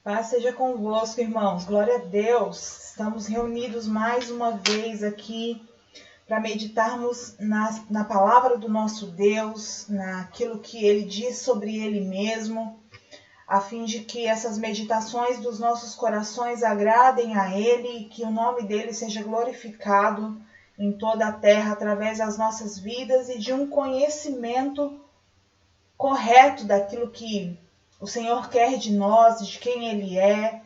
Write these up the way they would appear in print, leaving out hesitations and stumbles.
Paz seja convosco, irmãos. Glória a Deus. Estamos reunidos mais uma vez aqui para meditarmos na palavra do nosso Deus, naquilo que Ele diz sobre Ele mesmo, a fim de que essas meditações dos nossos corações agradem a Ele e que o nome dEle seja glorificado em toda a terra através das nossas vidas e de um conhecimento correto daquilo que o Senhor quer de nós, de quem Ele é,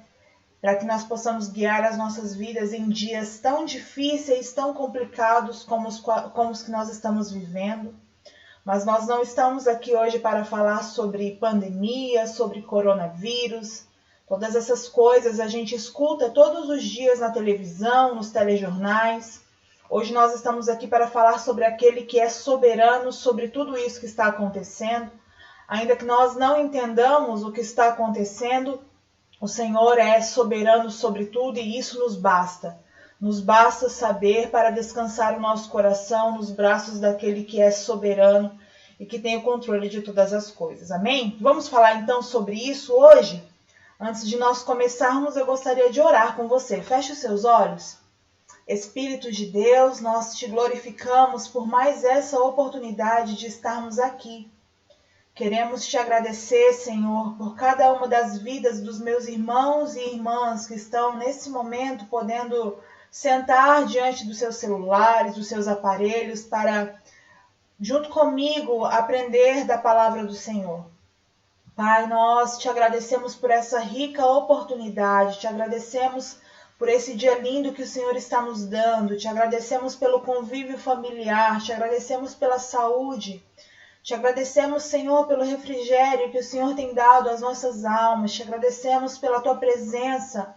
para que nós possamos guiar as nossas vidas em dias tão difíceis, tão complicados como os que nós estamos vivendo. Mas nós não estamos aqui hoje para falar sobre pandemia, sobre coronavírus. Todas essas coisas a gente escuta todos os dias na televisão, nos telejornais. Hoje nós estamos aqui para falar sobre aquele que é soberano sobre tudo isso que está acontecendo. Ainda que nós não entendamos o que está acontecendo, o Senhor é soberano sobre tudo e isso nos basta. Nos basta saber para descansar o nosso coração nos braços daquele que é soberano e que tem o controle de todas as coisas. Amém? Vamos falar então sobre isso hoje? Antes de nós começarmos, eu gostaria de orar com você. Feche os seus olhos. Espírito de Deus, nós te glorificamos por mais essa oportunidade de estarmos aqui. Queremos te agradecer, Senhor, por cada uma das vidas dos meus irmãos e irmãs que estão nesse momento podendo sentar diante dos seus celulares, dos seus aparelhos, para, junto comigo, aprender da palavra do Senhor. Pai, nós te agradecemos por essa rica oportunidade, te agradecemos por esse dia lindo que o Senhor está nos dando, te agradecemos pelo convívio familiar, te agradecemos pela saúde. Te agradecemos, Senhor, pelo refrigério que o Senhor tem dado às nossas almas. Te agradecemos pela Tua presença.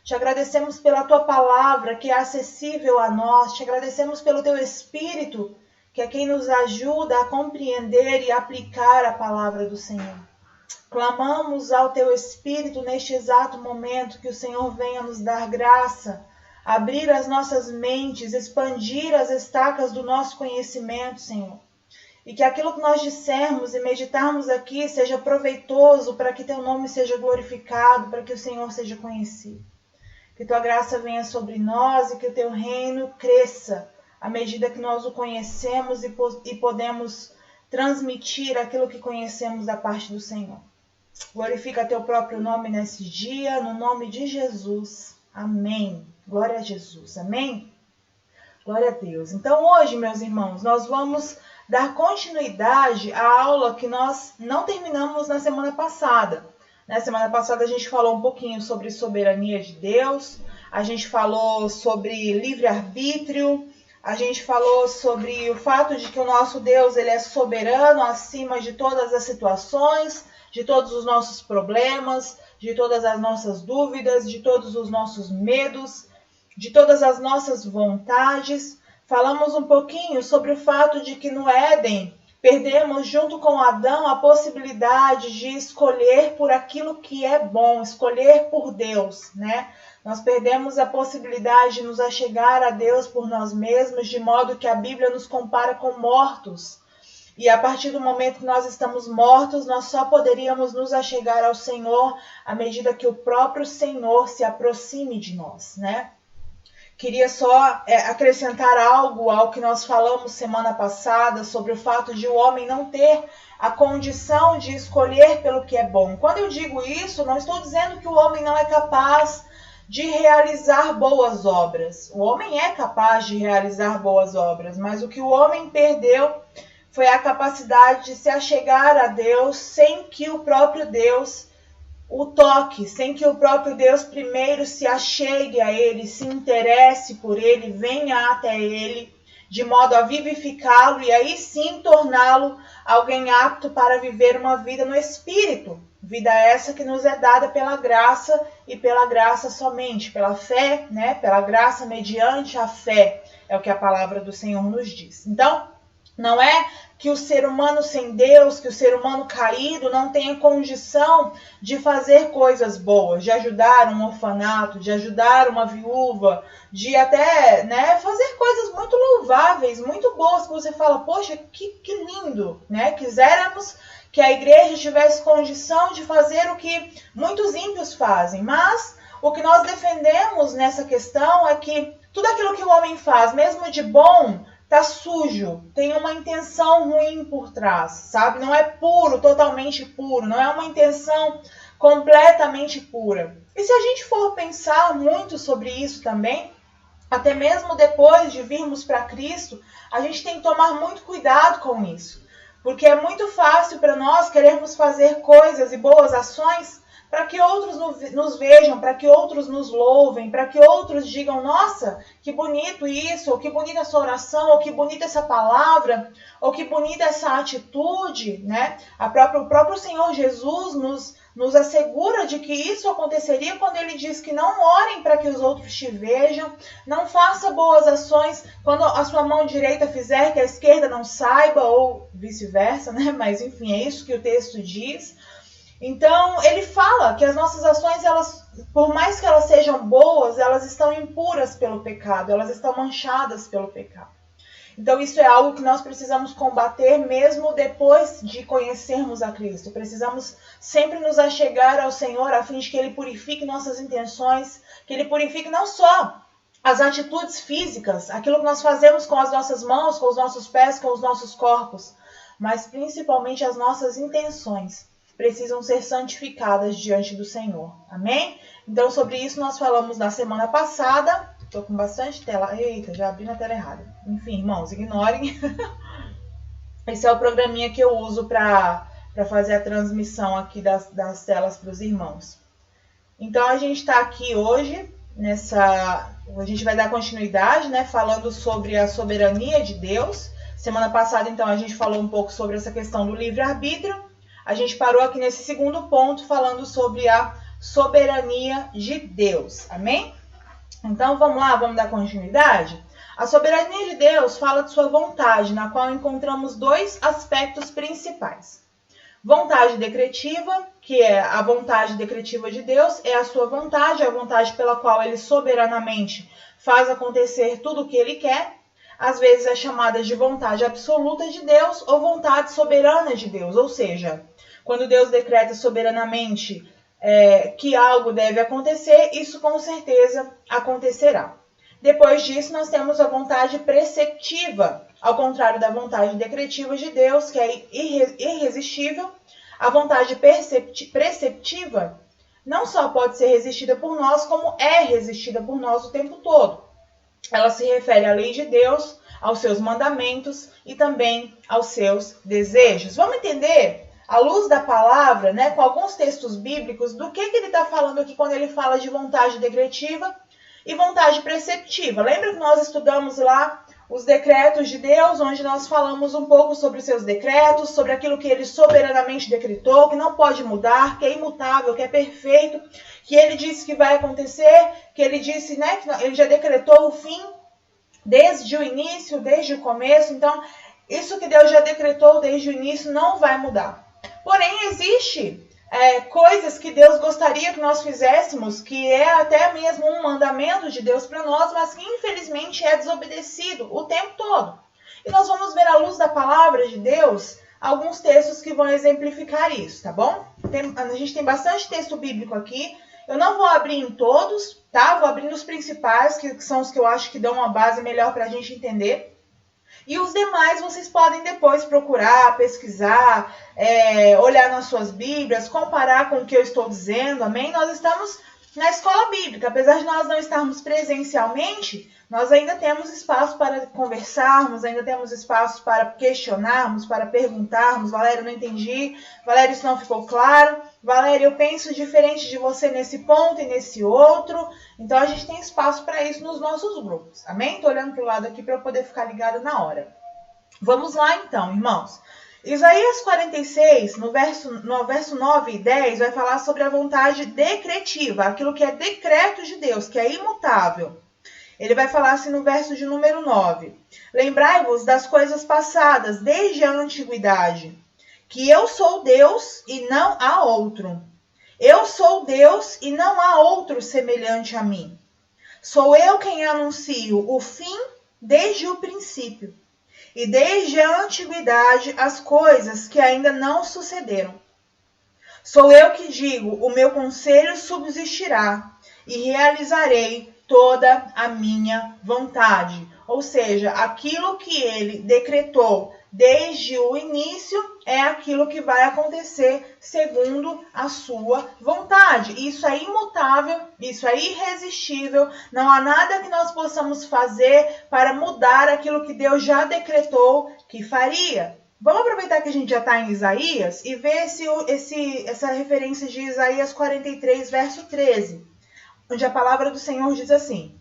Te agradecemos pela Tua palavra que é acessível a nós. Te agradecemos pelo Teu Espírito, que é quem nos ajuda a compreender e aplicar a palavra do Senhor. Clamamos ao Teu Espírito neste exato momento que o Senhor venha nos dar graça, abrir as nossas mentes, expandir as estacas do nosso conhecimento, Senhor. E que aquilo que nós dissermos e meditarmos aqui seja proveitoso para que Teu nome seja glorificado, para que o Senhor seja conhecido. Que Tua graça venha sobre nós e que o Teu reino cresça à medida que nós o conhecemos e podemos transmitir aquilo que conhecemos da parte do Senhor. Glorifica Teu próprio nome nesse dia, no nome de Jesus. Amém. Glória a Jesus. Amém? Glória a Deus. Então hoje, meus irmãos, nós vamos dar continuidade à aula que nós não terminamos na semana passada. Na semana passada a gente falou um pouquinho sobre soberania de Deus, a gente falou sobre livre-arbítrio, a gente falou sobre o fato de que o nosso Deus ele é soberano acima de todas as situações, de todos os nossos problemas, de todas as nossas dúvidas, de todos os nossos medos, de todas as nossas vontades. Falamos um pouquinho sobre o fato de que no Éden perdemos junto com Adão a possibilidade de escolher por aquilo que é bom, escolher por Deus, né? Nós perdemos a possibilidade de nos achegar a Deus por nós mesmos, de modo que a Bíblia nos compara com mortos. E a partir do momento que nós estamos mortos, nós só poderíamos nos achegar ao Senhor à medida que o próprio Senhor se aproxime de nós, né? Queria só acrescentar algo ao que nós falamos semana passada sobre o fato de o homem não ter a condição de escolher pelo que é bom. Quando eu digo isso, não estou dizendo que o homem não é capaz de realizar boas obras. O homem é capaz de realizar boas obras, mas o que o homem perdeu foi a capacidade de se achegar a Deus sem que o próprio Deus o toque, sem que o próprio Deus primeiro se achegue a ele, se interesse por ele, venha até ele, de modo a vivificá-lo e aí sim torná-lo alguém apto para viver uma vida no Espírito. Vida essa que nos é dada pela graça e pela graça somente, pela fé, né? Pela graça mediante a fé, é o que a palavra do Senhor nos diz. Então, não é que o ser humano sem Deus, que o ser humano caído não tenha condição de fazer coisas boas, de ajudar um orfanato, de ajudar uma viúva, de até, né, fazer coisas muito louváveis, muito boas, que você fala, poxa, que lindo, né? Quiséramos que a igreja tivesse condição de fazer o que muitos ímpios fazem. Mas o que nós defendemos nessa questão é que tudo aquilo que o homem faz, mesmo de bom, tá sujo, tem uma intenção ruim por trás, sabe? Não é puro, totalmente puro, não é uma intenção completamente pura. E se a gente for pensar muito sobre isso também, até mesmo depois de virmos para Cristo, a gente tem que tomar muito cuidado com isso. Porque é muito fácil para nós querermos fazer coisas e boas ações para que outros nos vejam, para que outros nos louvem, para que outros digam, nossa, que bonito isso, ou que bonita essa oração, ou que bonita essa palavra, ou que bonita essa atitude, né? O próprio Senhor Jesus nos assegura de que isso aconteceria quando ele diz que não orem para que os outros te vejam, não faça boas ações quando a sua mão direita fizer que a esquerda não saiba, ou vice-versa, né? Mas enfim, é isso que o texto diz. Então, ele fala que as nossas ações, elas, por mais que elas sejam boas, elas estão impuras pelo pecado, elas estão manchadas pelo pecado. Então, isso é algo que nós precisamos combater mesmo depois de conhecermos a Cristo. Precisamos sempre nos achegar ao Senhor a fim de que Ele purifique nossas intenções, que Ele purifique não só as atitudes físicas, aquilo que nós fazemos com as nossas mãos, com os nossos pés, com os nossos corpos, mas principalmente as nossas intenções precisam ser santificadas diante do Senhor. Amém? Então, sobre isso nós falamos na semana passada. Estou com bastante tela. Eita, já abri na tela errada. Enfim, irmãos, ignorem. Esse é o programinha que eu uso para fazer a transmissão aqui das telas para os irmãos. Então, a gente está aqui hoje, a gente vai dar continuidade, né, falando sobre a soberania de Deus. Semana passada, então, a gente falou um pouco sobre essa questão do livre-arbítrio. A gente parou aqui nesse segundo ponto falando sobre a soberania de Deus. Amém? Então vamos lá, vamos dar continuidade? A soberania de Deus fala de sua vontade, na qual encontramos dois aspectos principais. Vontade decretiva, que é a vontade decretiva de Deus, é a sua vontade, a vontade pela qual ele soberanamente faz acontecer tudo o que ele quer. Às vezes é chamada de vontade absoluta de Deus ou vontade soberana de Deus, ou seja, quando Deus decreta soberanamente que algo deve acontecer, isso com certeza acontecerá. Depois disso, nós temos a vontade preceptiva, ao contrário da vontade decretiva de Deus, que é irresistível. A vontade preceptiva não só pode ser resistida por nós, como é resistida por nós o tempo todo. Ela se refere à lei de Deus, aos seus mandamentos e também aos seus desejos. Vamos entender, à luz da palavra, né, com alguns textos bíblicos, do que ele está falando aqui quando ele fala de vontade decretiva e vontade preceptiva. Lembra que nós estudamos lá os decretos de Deus, onde nós falamos um pouco sobre os seus decretos, sobre aquilo que ele soberanamente decretou, que não pode mudar, que é imutável, que é perfeito, que ele disse que vai acontecer, que ele disse, né, que ele já decretou o fim desde o início, desde o começo. Então, isso que Deus já decretou desde o início não vai mudar. Porém, existe coisas que Deus gostaria que nós fizéssemos, que é até mesmo um mandamento de Deus para nós, mas que infelizmente é desobedecido o tempo todo. E nós vamos ver à luz da palavra de Deus alguns textos que vão exemplificar isso, tá bom? A gente tem bastante texto bíblico aqui. Eu não vou abrir em todos, tá? Vou abrir nos principais, que são os que eu acho que dão uma base melhor para a gente entender. E os demais vocês podem depois procurar, pesquisar, olhar nas suas Bíblias, comparar com o que eu estou dizendo, amém? Nós estamos na escola bíblica, apesar de nós não estarmos presencialmente, nós ainda temos espaço para conversarmos, ainda temos espaço para questionarmos, para perguntarmos. Valéria, não entendi. Valéria, isso não ficou claro. Valéria, eu penso diferente de você nesse ponto e nesse outro. Então, a gente tem espaço para isso nos nossos grupos. Amém? Estou olhando para o lado aqui para eu poder ficar ligada na hora. Vamos lá, então, irmãos. Isaías 46, no verso 9 e 10, vai falar sobre a vontade decretiva, aquilo que é decreto de Deus, que é imutável. Ele vai falar assim no verso de número 9. Lembrai-vos das coisas passadas desde a antiguidade, que eu sou Deus e não há outro. Eu sou Deus e não há outro semelhante a mim. Sou eu quem anuncio o fim desde o princípio. e desde a antiguidade as coisas que ainda não sucederam. Sou eu que digo, o meu conselho subsistirá, e realizarei toda a minha vontade. Ou seja, aquilo que ele decretou desde o início é aquilo que vai acontecer segundo a sua vontade. Isso é imutável, isso é irresistível, não há nada que nós possamos fazer para mudar aquilo que Deus já decretou que faria. Vamos aproveitar que a gente já está em Isaías e ver essa referência de Isaías 43, verso 13, onde a palavra do Senhor diz assim: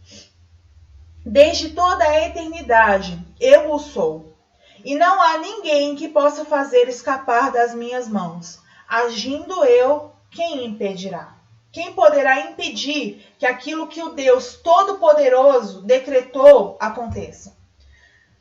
desde toda a eternidade eu o sou, e não há ninguém que possa fazer escapar das minhas mãos. Agindo eu, quem impedirá? Quem poderá impedir que aquilo que o Deus Todo-Poderoso decretou aconteça?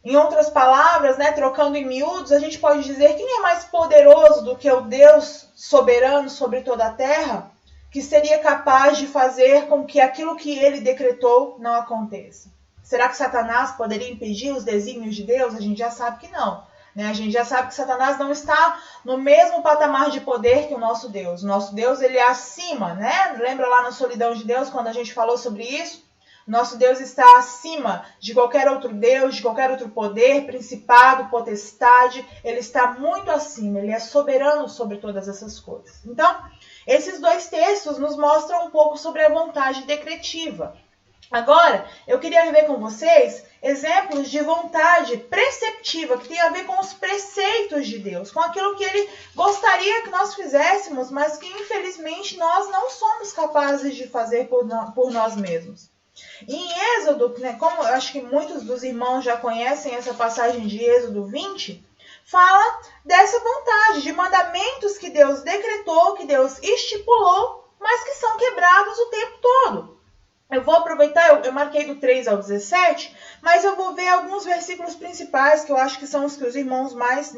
Em outras palavras, trocando em miúdos, a gente pode dizer quem é mais poderoso do que o Deus soberano sobre toda a terra, que seria capaz de fazer com que aquilo que ele decretou não aconteça. Será que Satanás poderia impedir os desígnios de Deus? A gente já sabe que não. A gente já sabe que Satanás não está no mesmo patamar de poder que o nosso Deus. O nosso Deus, ele é acima, Lembra lá na solidão de Deus, quando a gente falou sobre isso? Nosso Deus está acima de qualquer outro Deus, de qualquer outro poder, principado, potestade. Ele está muito acima, ele é soberano sobre todas essas coisas. Então, esses dois textos nos mostram um pouco sobre a vontade decretiva. Agora, eu queria ver com vocês exemplos de vontade preceptiva, que tem a ver com os preceitos de Deus, com aquilo que ele gostaria que nós fizéssemos, mas que infelizmente nós não somos capazes de fazer por nós mesmos. Em Êxodo, como eu acho que muitos dos irmãos já conhecem essa passagem de Êxodo 20, fala dessa vontade, de mandamentos que Deus decretou, que Deus estipulou, mas que são quebrados o tempo todo. Eu vou aproveitar, eu marquei do 3 ao 17, mas eu vou ver alguns versículos principais, que eu acho que são os que os irmãos mais,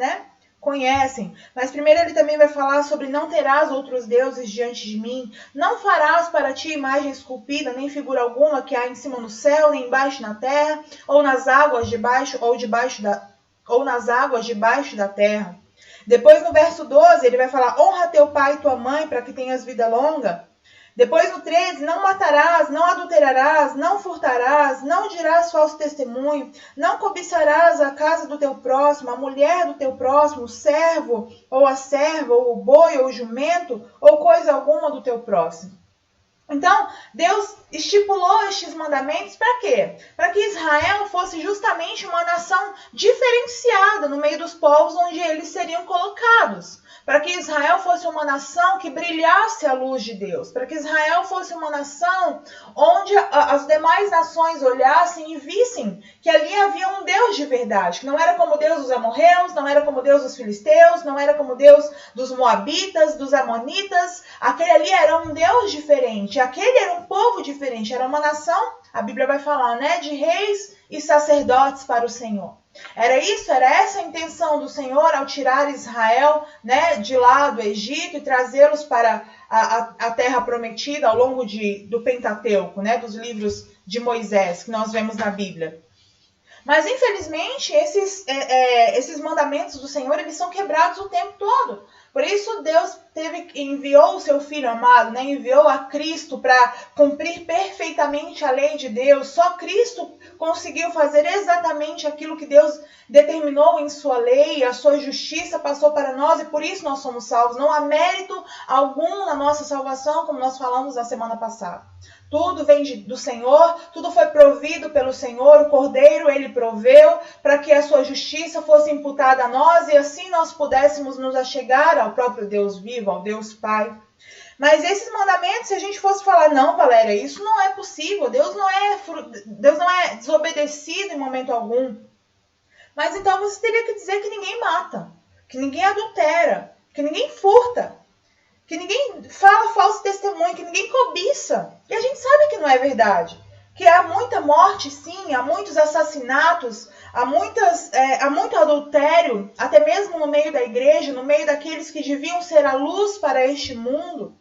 conhecem. Mas primeiro ele também vai falar sobre não terás outros deuses diante de mim, não farás para ti imagem esculpida, nem figura alguma que há em cima no céu, nem embaixo na terra, ou nas águas debaixo nas águas debaixo da terra. Depois no verso 12 ele vai falar: honra teu pai e tua mãe para que tenhas vida longa. Depois no 13, não matarás, não adulterarás, não furtarás, não dirás falso testemunho, não cobiçarás a casa do teu próximo, a mulher do teu próximo, o servo ou a serva, ou o boi ou o jumento, ou coisa alguma do teu próximo. Então, Deus estipulou estes mandamentos para quê? Para que Israel fosse justamente uma nação diferenciada no meio dos povos onde eles seriam colocados. Para que Israel fosse uma nação que brilhasse a luz de Deus. Para que Israel fosse uma nação onde as demais nações olhassem e vissem que ali havia um Deus de verdade. Que não era como o Deus dos amorreus, não era como o Deus dos filisteus, não era como o Deus dos moabitas, dos amonitas. Aquele ali era um Deus diferente. Aquele era um povo diferente. Era uma nação, a Bíblia vai falar, de reis e sacerdotes para o Senhor. Era essa a intenção do Senhor ao tirar Israel de lá do Egito e trazê-los para a terra prometida ao longo do Pentateuco, dos livros de Moisés que nós vemos na Bíblia. Mas infelizmente esses mandamentos do Senhor eles são quebrados o tempo todo. Por isso Deus enviou o seu Filho amado, enviou a Cristo para cumprir perfeitamente a lei de Deus. Só Cristo conseguiu fazer exatamente aquilo que Deus determinou em sua lei. A sua justiça passou para nós e por isso nós somos salvos. Não há mérito algum na nossa salvação, como nós falamos na semana passada. Tudo vem do Senhor, tudo foi provido pelo Senhor, o Cordeiro ele proveu para que a sua justiça fosse imputada a nós e assim nós pudéssemos nos achegar ao próprio Deus vivo, ao Deus Pai. Mas esses mandamentos, se a gente fosse falar, não, Valéria, isso não é possível, Deus não é desobedecido em momento algum. Mas então você teria que dizer que ninguém mata, que ninguém adultera, que ninguém furta, que ninguém fala falso testemunho, que ninguém cobiça. E a gente sabe que não é verdade. Que há muita morte, sim, há muitos assassinatos, há muito adultério, até mesmo no meio da igreja, no meio daqueles que deviam ser a luz para este mundo.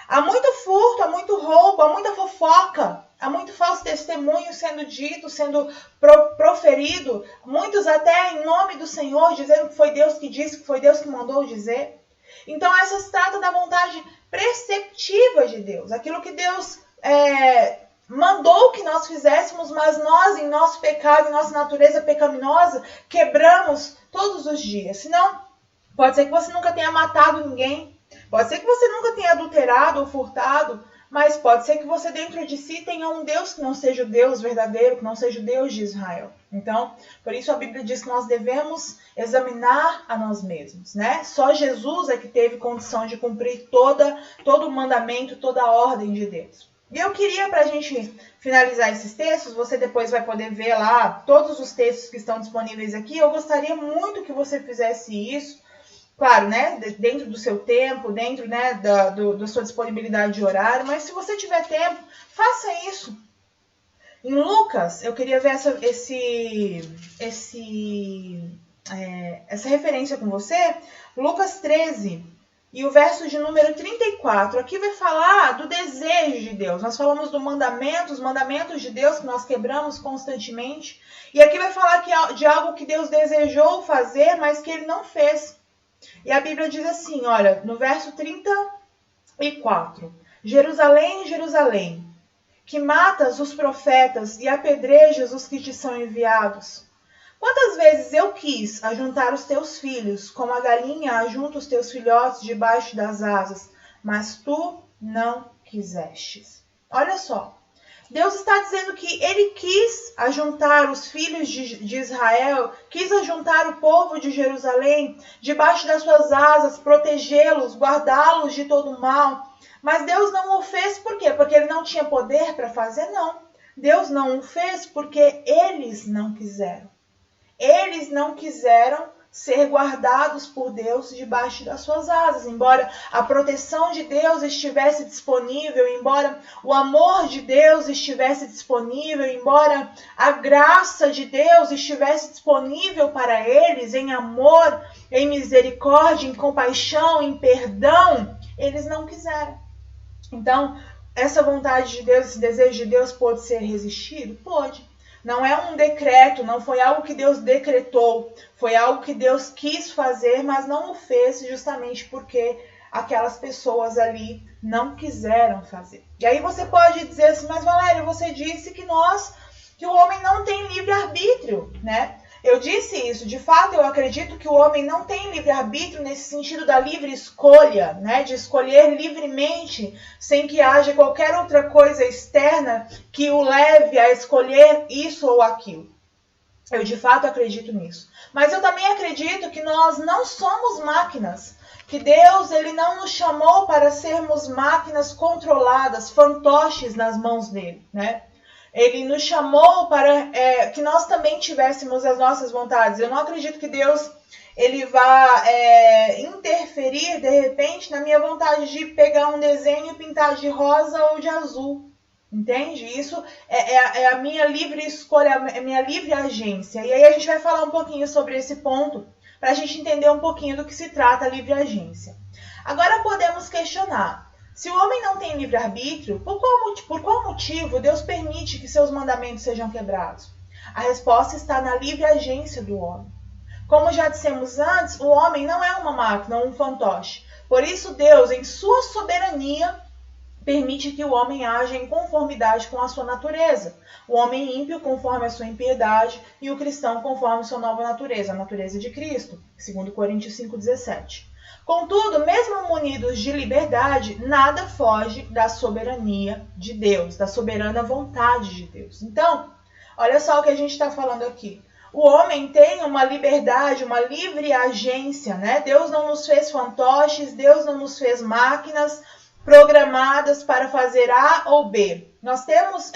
Há muito furto, há muito roubo, há muita fofoca, Há muito falso testemunho sendo dito, sendo proferido, muitos até em nome do Senhor, dizendo que foi Deus que disse, que foi Deus que mandou dizer. Então, essa se trata da vontade preceptiva de Deus, aquilo que Deus mandou que nós fizéssemos, mas nós, em nosso pecado, em nossa natureza pecaminosa, quebramos todos os dias. Senão, pode ser que você nunca tenha matado ninguém, pode ser que você nunca tenha adulterado ou furtado, mas pode ser que você dentro de si tenha um Deus que não seja o Deus verdadeiro, que não seja o Deus de Israel. Então, por isso a Bíblia diz que nós devemos examinar a nós mesmos, né? Só Jesus é que teve condição de cumprir todo o mandamento, toda a ordem de Deus. E eu queria, para a gente finalizar esses textos, você depois vai poder ver lá todos os textos que estão disponíveis aqui. Eu gostaria muito que você fizesse isso. Claro, né, dentro do seu tempo, dentro, né, da sua disponibilidade de horário, mas se você tiver tempo, faça isso. Em Lucas, eu queria ver essa referência com você, Lucas 13, e o verso de número 34. Aqui vai falar do desejo de Deus. Nós falamos do mandamento, os mandamentos de Deus que nós quebramos constantemente. E aqui vai falar de algo que Deus desejou fazer, mas que ele não fez. E a Bíblia diz assim, olha, no verso 34. Jerusalém, Jerusalém, que matas os profetas e apedrejas os que te são enviados. Quantas vezes eu quis ajuntar os teus filhos, como a galinha ajunta os teus filhotes debaixo das asas, mas tu não quisestes. Olha só. Deus está dizendo que ele quis ajuntar os filhos de Israel, quis ajuntar o povo de Jerusalém, debaixo das suas asas, protegê-los, guardá-los de todo mal. Mas Deus não o fez por quê? Porque ele não tinha poder para fazer? Não. Deus não o fez porque eles não quiseram. Eles não quiseram ser guardados por Deus debaixo das suas asas. Embora a proteção de Deus estivesse disponível, embora o amor de Deus estivesse disponível, embora a graça de Deus estivesse disponível para eles em amor, em misericórdia, em compaixão, em perdão, eles não quiseram. Então, essa vontade de Deus, esse desejo de Deus pode ser resistido? Pode. Não é um decreto, não foi algo que Deus decretou, foi algo que Deus quis fazer, mas não o fez justamente porque aquelas pessoas ali não quiseram fazer. E aí você pode dizer assim, mas Valéria, você disse que o homem não tem livre-arbítrio, né? Eu disse isso, de fato eu acredito que o homem não tem livre-arbítrio nesse sentido da livre escolha, né? De escolher livremente, sem que haja qualquer outra coisa externa que o leve a escolher isso ou aquilo. Eu de fato acredito nisso. Mas eu também acredito que nós não somos máquinas, que Deus ele não nos chamou para sermos máquinas controladas, fantoches nas mãos dele, né? Ele nos chamou para que nós também tivéssemos as nossas vontades. Eu não acredito que Deus ele vá interferir, de repente, na minha vontade de pegar um desenho e pintar de rosa ou de azul. Entende? Isso é a minha livre escolha, a minha livre agência. E aí a gente vai falar um pouquinho sobre esse ponto, para a gente entender um pouquinho do que se trata a livre agência. Agora podemos questionar. Se o homem não tem livre-arbítrio, por qual motivo Deus permite que seus mandamentos sejam quebrados? A resposta está na livre agência do homem. Como já dissemos antes, o homem não é uma máquina ou um fantoche. Por isso Deus, em sua soberania, permite que o homem haja em conformidade com a sua natureza. O homem ímpio conforme a sua impiedade e o cristão conforme a sua nova natureza, a natureza de Cristo, segundo Coríntios 5,17. Contudo, mesmo munidos de liberdade, nada foge da soberania de Deus, da soberana vontade de Deus. Então, olha só o que a gente está falando aqui. O homem tem uma liberdade, uma livre agência, né? Deus não nos fez fantoches, Deus não nos fez máquinas programadas para fazer A ou B. Nós temos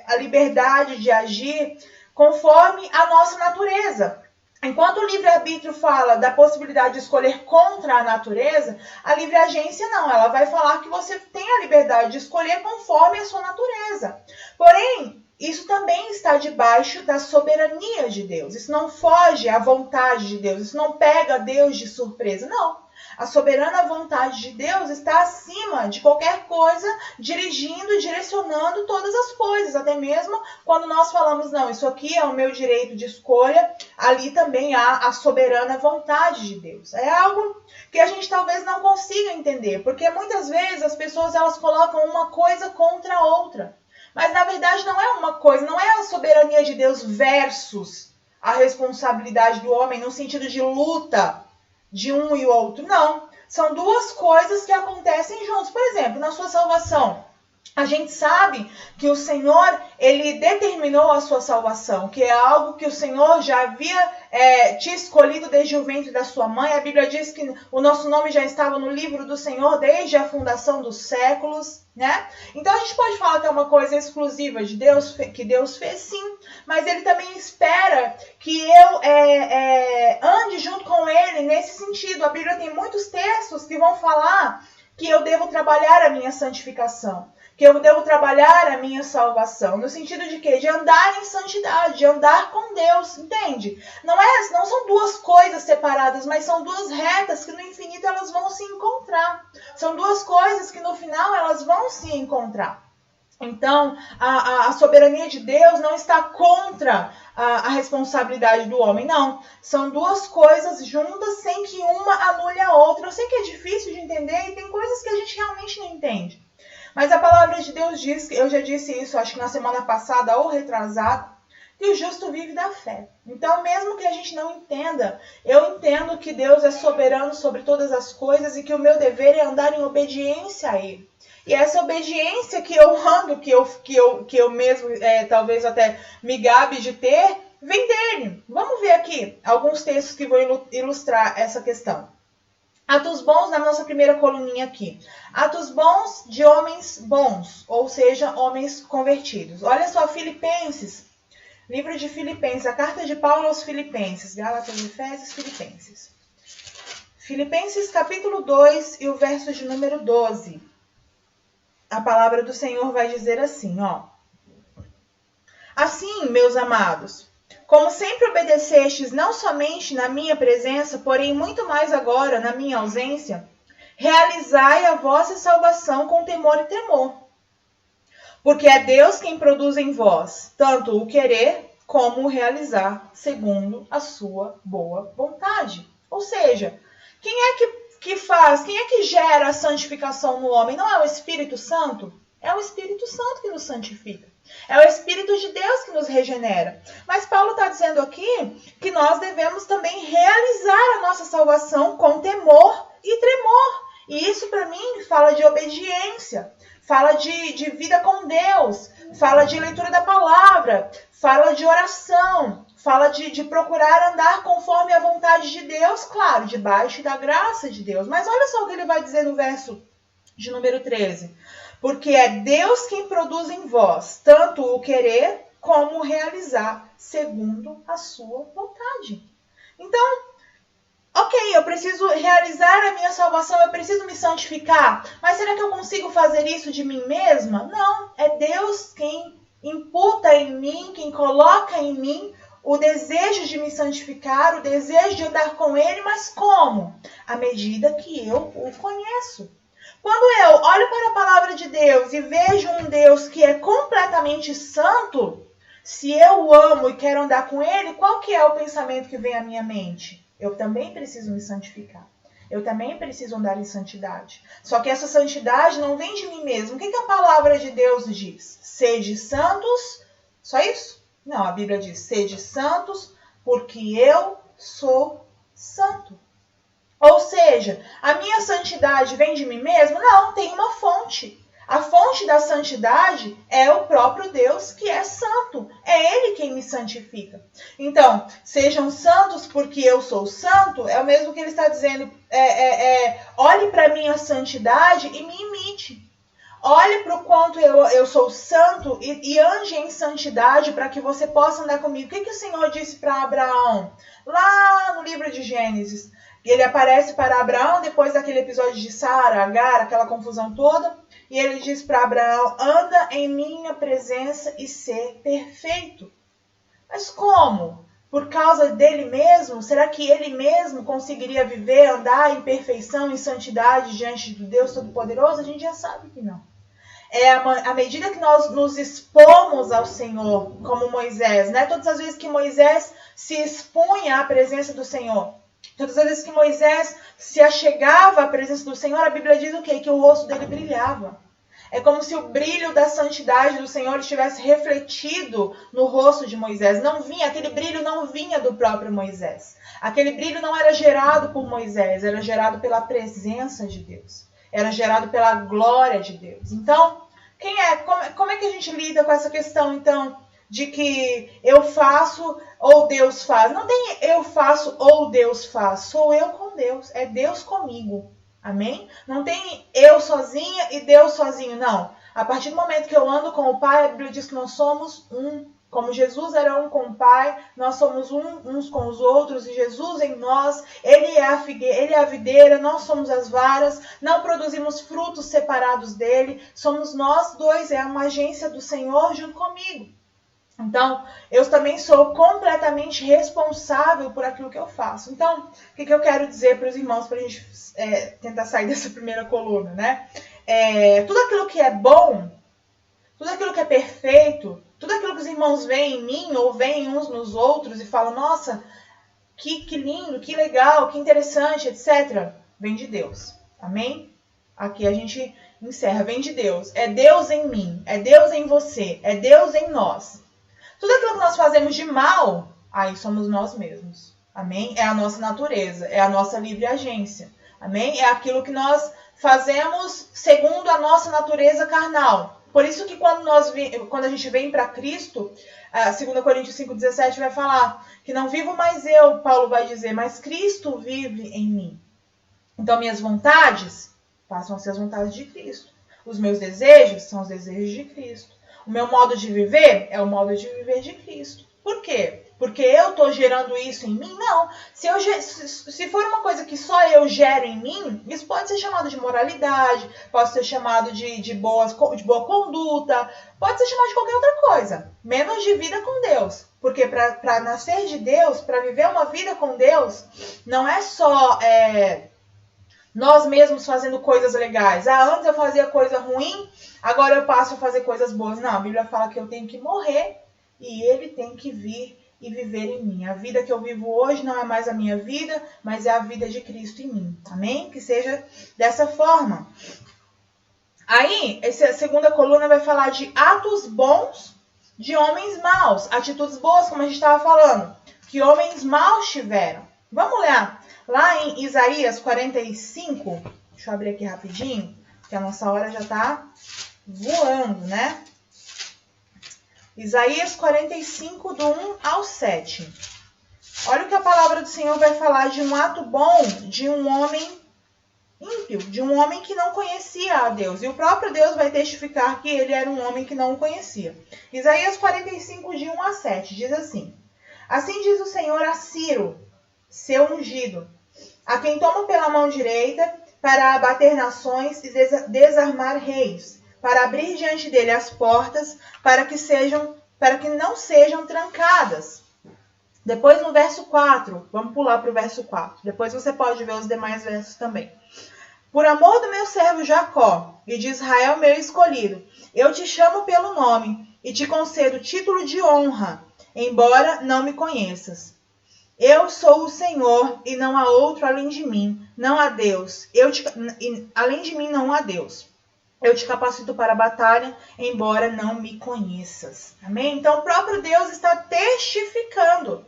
a liberdade de agir conforme a nossa natureza. Enquanto o livre-arbítrio fala da possibilidade de escolher contra a natureza, a livre-agência não. Ela vai falar que você tem a liberdade de escolher conforme a sua natureza. Porém, isso também está debaixo da soberania de Deus. Isso não foge à vontade de Deus. Isso não pega Deus de surpresa. Não. A soberana vontade de Deus está acima de qualquer coisa, dirigindo e direcionando todas as coisas. Até mesmo quando nós falamos, não, isso aqui é o meu direito de escolha, ali também há a soberana vontade de Deus. É algo que a gente talvez não consiga entender, porque muitas vezes as pessoas elas colocam uma coisa contra a outra. Mas na verdade não é uma coisa, não é a soberania de Deus versus a responsabilidade do homem no sentido de luta de um e outro. Não, são duas coisas que acontecem juntos. Por exemplo, na sua salvação, a gente sabe que o Senhor, ele determinou a sua salvação, que é algo que o Senhor já havia te escolhido desde o ventre da sua mãe. A Bíblia diz que o nosso nome já estava no livro do Senhor desde a fundação dos séculos, né? Então a gente pode falar que é uma coisa exclusiva de Deus, que Deus fez sim, mas ele também espera que eu ande junto com ele nesse sentido. A Bíblia tem muitos textos que vão falar que eu devo trabalhar a minha santificação, que eu devo trabalhar a minha salvação, no sentido de quê? De andar em santidade, de andar com Deus, entende? Não são duas coisas separadas, mas são duas retas que no infinito elas vão se encontrar. São duas coisas que no final elas vão se encontrar. Então, a soberania de Deus não está contra a responsabilidade do homem, não. São duas coisas juntas sem que uma anule a outra. Eu sei que é difícil de entender e tem coisas que a gente realmente não entende. Mas a palavra de Deus diz, eu já disse isso, acho que na semana passada ou retrasada, que o justo vive da fé. Então, mesmo que a gente não entenda, eu entendo que Deus é soberano sobre todas as coisas e que o meu dever é andar em obediência a Ele. E essa obediência que eu ando, que eu mesmo talvez até me gabe de ter, vem dele. Vamos ver aqui alguns textos que vão ilustrar essa questão. Atos bons, na nossa primeira coluninha aqui. Atos bons de homens bons, ou seja, homens convertidos. Olha só, Filipenses, livro de Filipenses, a carta de Paulo aos Filipenses, Gálatas, Efésios, Filipenses. Filipenses capítulo 2 e o verso de número 12. A palavra do Senhor vai dizer assim, ó. Assim, meus amados, como sempre obedecestes não somente na minha presença, porém muito mais agora na minha ausência, realizai a vossa salvação com temor e tremor. Porque é Deus quem produz em vós tanto o querer como o realizar, segundo a sua boa vontade. Ou seja, quem é que faz, quem é que gera a santificação no homem? Não é o Espírito Santo? É o Espírito Santo que nos santifica. É o Espírito de Deus que nos regenera. Mas Paulo está dizendo aqui que nós devemos também realizar a nossa salvação com temor e tremor. E isso para mim fala de obediência, fala de vida com Deus, fala de leitura da palavra, fala de oração, fala de procurar andar conforme a vontade de Deus, claro, debaixo da graça de Deus. Mas olha só o que ele vai dizer no verso de número 13. Porque é Deus quem produz em vós tanto o querer como o realizar, segundo a sua vontade. Então, ok, eu preciso realizar a minha salvação, eu preciso me santificar, mas será que eu consigo fazer isso de mim mesma? Não, é Deus quem imputa em mim, quem coloca em mim o desejo de me santificar, o desejo de andar com Ele, mas como? À medida que eu o conheço. Quando eu olho para a palavra de Deus e vejo um Deus que é completamente santo, se eu o amo e quero andar com Ele, qual que é o pensamento que vem à minha mente? Eu também preciso me santificar. Eu também preciso andar em santidade. Só que essa santidade não vem de mim mesmo. O que a palavra de Deus diz? Sede santos. Só isso? Não, a Bíblia diz, sede santos, porque eu sou santo. Ou seja, a minha santidade vem de mim mesmo? Não, tem uma fonte. A fonte da santidade é o próprio Deus que é santo. É Ele quem me santifica. Então, sejam santos porque eu sou santo, é o mesmo que ele está dizendo. Olhe para a minha santidade e me imite. Olhe para o quanto eu sou santo e ande em santidade para que você possa andar comigo. O que o Senhor disse para Abraão? Lá no livro de Gênesis. Ele aparece para Abraão depois daquele episódio de Sara, Agar, aquela confusão toda. E ele diz para Abraão, anda em minha presença e ser perfeito. Mas como? por causa dele mesmo? Será que ele mesmo conseguiria viver, andar em perfeição, em santidade diante do Deus Todo-Poderoso? A gente já sabe que não. É à medida que nós nos expomos ao Senhor, como Moisés, né? Todas as vezes que Moisés se expunha à presença do Senhor, todas as vezes que Moisés se achegava à presença do Senhor, a Bíblia diz o quê? Que o rosto dele brilhava. É como se o brilho da santidade do Senhor estivesse refletido no rosto de Moisés. Não vinha, aquele brilho não vinha do próprio Moisés. Aquele brilho não era gerado por Moisés, era gerado pela presença de Deus. Era gerado pela glória de Deus. Então, como é que a gente lida com essa questão, então, de que eu faço ou Deus faz? Não tem eu faço ou Deus faz. Sou eu com Deus. É Deus comigo. Amém? Não tem eu sozinha e Deus sozinho, não. A partir do momento que eu ando com o Pai, a Bíblia diz que nós somos um. Como Jesus era um com o Pai, nós somos uns com os outros, e Jesus em nós, Ele é a videira, nós somos as varas, não produzimos frutos separados dele, somos nós dois, é uma agência do Senhor junto comigo. Então, eu também sou completamente responsável por aquilo que eu faço. Então, o que eu quero dizer para os irmãos, para a gente tentar sair dessa primeira coluna, né? Tudo aquilo que é bom, tudo aquilo que é perfeito, tudo aquilo que os irmãos veem em mim ou veem uns nos outros e falam, nossa, que lindo, que legal, que interessante, etc., vem de Deus. Amém? Aqui a gente encerra, vem de Deus. É Deus em mim, é Deus em você, é Deus em nós. Tudo aquilo que nós fazemos de mal, aí somos nós mesmos. Amém? É a nossa natureza, é a nossa livre agência. Amém? É aquilo que nós fazemos segundo a nossa natureza carnal. Por isso que quando a gente vem para Cristo, 2 Coríntios 5,17 vai falar que não vivo mais eu, Paulo vai dizer, mas Cristo vive em mim. Então minhas vontades passam a ser as vontades de Cristo. Os meus desejos são os desejos de Cristo. O meu modo de viver é o modo de viver de Cristo. Por quê? Porque eu estou gerando isso em mim? Não. Se for uma coisa que só eu gero em mim, isso pode ser chamado de moralidade, pode ser chamado de boa conduta, pode ser chamado de qualquer outra coisa, menos de vida com Deus. Porque para nascer de Deus, para viver uma vida com Deus, não é só nós mesmos fazendo coisas legais. Antes eu fazia coisa ruim, agora eu passo a fazer coisas boas. Não, a Bíblia fala que eu tenho que morrer e ele tem que vir e viver em mim. A vida que eu vivo hoje não é mais a minha vida, mas é a vida de Cristo em mim. Amém? Que seja dessa forma. Aí, essa segunda coluna vai falar de atos bons de homens maus. Atitudes boas, como a gente estava falando, que homens maus tiveram. Vamos ler lá em Isaías 45. Deixa eu abrir aqui rapidinho, porque a nossa hora já está voando, né? Isaías 45, do 1 ao 7. Olha o que a palavra do Senhor vai falar de um ato bom de um homem ímpio, de um homem que não conhecia a Deus. E o próprio Deus vai testificar que ele era um homem que não o conhecia. Isaías 45, de 1 a 7, diz assim: Assim diz o Senhor a Ciro, seu ungido, a quem toma pela mão direita para abater nações e desarmar reis, para abrir diante dele as portas, para que não sejam trancadas. Depois no verso 4, vamos pular para o verso 4. Depois você pode ver os demais versos também. Por amor do meu servo Jacó e de Israel meu escolhido, eu te chamo pelo nome e te concedo título de honra, embora não me conheças. Eu sou o Senhor e não há outro além de mim, não há Deus. Além de mim não há Deus. Eu te capacito para a batalha, embora não me conheças. Amém? Então o próprio Deus está testificando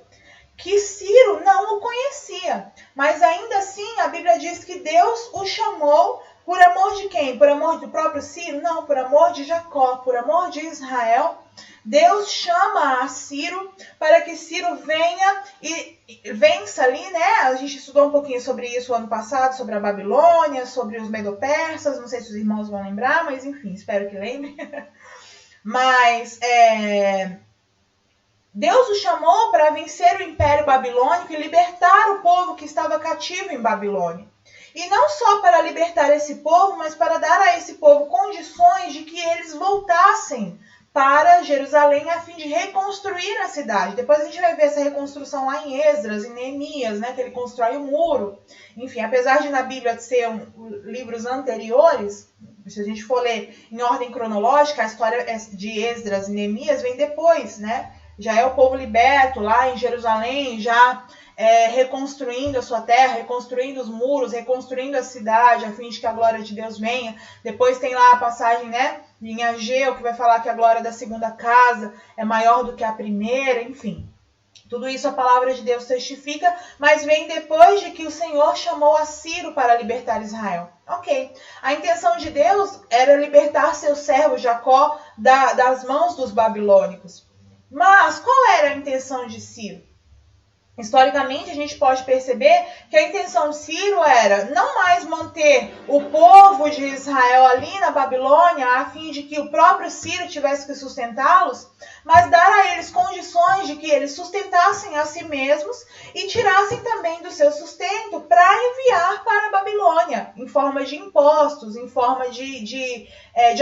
que Ciro não o conhecia. Mas ainda assim a Bíblia diz que Deus o chamou por amor de quem? Por amor do próprio Ciro? Não, por amor de Jacó, por amor de Israel. Deus chama a Ciro para que Ciro venha e vença ali, né? A gente estudou um pouquinho sobre isso ano passado, sobre a Babilônia, sobre os Medo-Persas. Não sei se os irmãos vão lembrar, mas enfim, espero que lembrem. Mas Deus o chamou para vencer o Império Babilônico e libertar o povo que estava cativo em Babilônia. E não só para libertar esse povo, mas para dar a esse povo condições de que eles voltassem para para Jerusalém a fim de reconstruir a cidade. Depois a gente vai ver essa reconstrução lá em Esdras, em Neemias, né, que ele constrói o muro. Enfim, apesar de na Bíblia ser livros anteriores, se a gente for ler em ordem cronológica, a história de Esdras e Neemias vem depois, né? Já é o povo liberto lá em Jerusalém, já reconstruindo a sua terra, reconstruindo os muros, reconstruindo a cidade, a fim de que a glória de Deus venha. Depois tem lá a passagem, né, em Ageu, que vai falar que a glória da segunda casa é maior do que a primeira, enfim. Tudo isso a palavra de Deus testifica, mas vem depois de que o Senhor chamou a Ciro para libertar Israel. Ok, a intenção de Deus era libertar seu servo Jacó das mãos dos babilônicos. Mas qual era a intenção de Ciro? Historicamente, a gente pode perceber que a intenção de Ciro era não mais manter o povo de Israel ali na Babilônia, a fim de que o próprio Ciro tivesse que sustentá-los, mas dar a eles condições de que eles sustentassem a si mesmos e tirassem também do seu sustento para enviar para a Babilônia, em forma de impostos, em forma de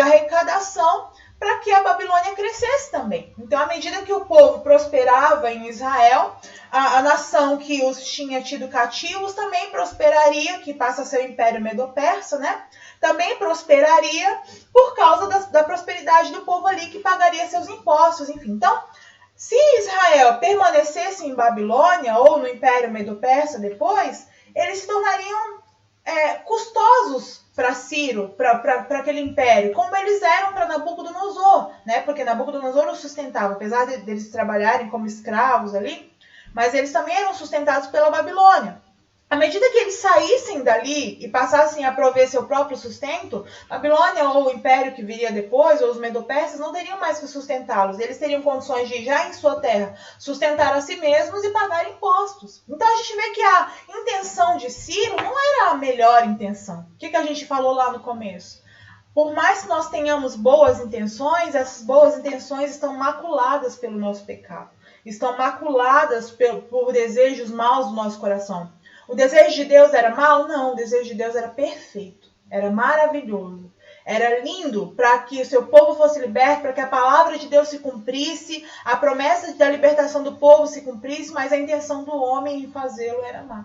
arrecadação, para que a Babilônia crescesse também. Então, à medida que o povo prosperava em Israel, a nação que os tinha tido cativos também prosperaria, que passa a ser o Império Medo-Persa, né? Também prosperaria por causa da prosperidade do povo ali, que pagaria seus impostos, enfim. Então, se Israel permanecesse em Babilônia ou no Império Medo-Persa depois, eles se tornariam custosos para Ciro, para aquele império, como eles eram para Nabucodonosor, né? Porque Nabucodonosor os sustentava, apesar deles trabalharem como escravos ali, mas eles também eram sustentados pela Babilônia. À medida que eles saíssem dali e passassem a prover seu próprio sustento, a Babilônia ou o império que viria depois, ou os medo-persas, não teriam mais que sustentá-los. Eles teriam condições de, já em sua terra, sustentar a si mesmos e pagar impostos. Então a gente vê que a intenção de Ciro não era a melhor intenção. O que a gente falou lá no começo? Por mais que nós tenhamos boas intenções, essas boas intenções estão maculadas pelo nosso pecado. Estão maculadas por desejos maus do nosso coração. O desejo de Deus era mau? Não, o desejo de Deus era perfeito, era maravilhoso, era lindo para que o seu povo fosse liberto, para que a palavra de Deus se cumprisse, a promessa da libertação do povo se cumprisse, mas a intenção do homem em fazê-lo era má.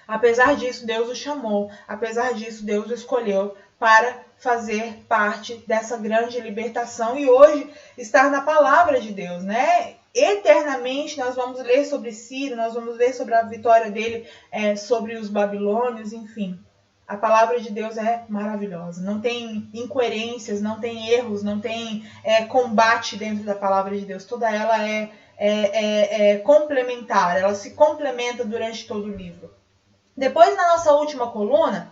Apesar disso, Deus o chamou, apesar disso, Deus o escolheu para fazer parte dessa grande libertação e hoje estar na palavra de Deus, né? Eternamente nós vamos ler sobre Ciro, nós vamos ler sobre a vitória dele sobre os babilônios, enfim. A palavra de Deus é maravilhosa, não tem incoerências, não tem erros, não tem combate dentro da palavra de Deus. Toda ela é complementar, ela se complementa durante todo o livro. Depois, na nossa última coluna,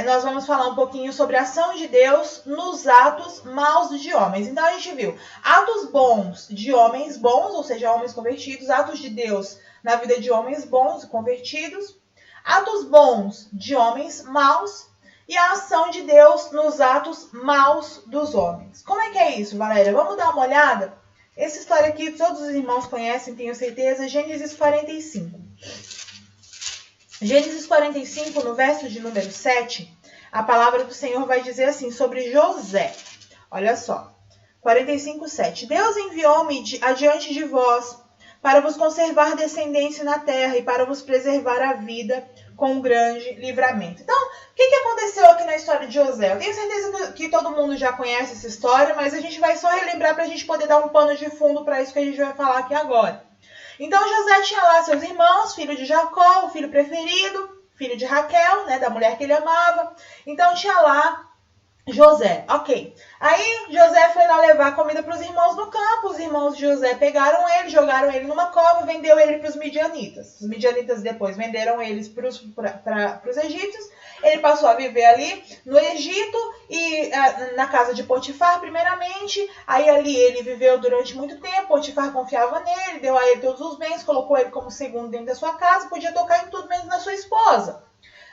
nós vamos falar um pouquinho sobre a ação de Deus nos atos maus de homens. Então, a gente viu atos bons de homens bons, ou seja, homens convertidos, atos de Deus na vida de homens bons e convertidos, atos bons de homens maus e a ação de Deus nos atos maus dos homens. Como é que é isso, Valéria? Vamos dar uma olhada? Essa história aqui todos os irmãos conhecem, tenho certeza, Gênesis 45. Gênesis 45, no verso de número 7, a palavra do Senhor vai dizer assim sobre José. Olha só, 45, 7. Deus enviou-me adiante de vós para vos conservar descendência na terra e para vos preservar a vida com um grande livramento. Então, o que aconteceu aqui na história de José? Eu tenho certeza que todo mundo já conhece essa história, mas a gente vai só relembrar para a gente poder dar um pano de fundo para isso que a gente vai falar aqui agora. Então José tinha lá seus irmãos, filho de Jacó, o filho preferido, filho de Raquel, né, da mulher que ele amava. Então tinha lá José, ok. Aí José foi lá levar comida para os irmãos no campo, os irmãos de José pegaram ele, jogaram ele numa cova, vendeu ele para os midianitas. Os midianitas depois venderam eles para os egípcios. Ele passou a viver ali no Egito e na casa de Potifar primeiramente. Aí ali ele viveu durante muito tempo, Potifar confiava nele, deu a ele todos os bens, colocou ele como segundo dentro da sua casa, podia tocar em tudo menos na sua esposa.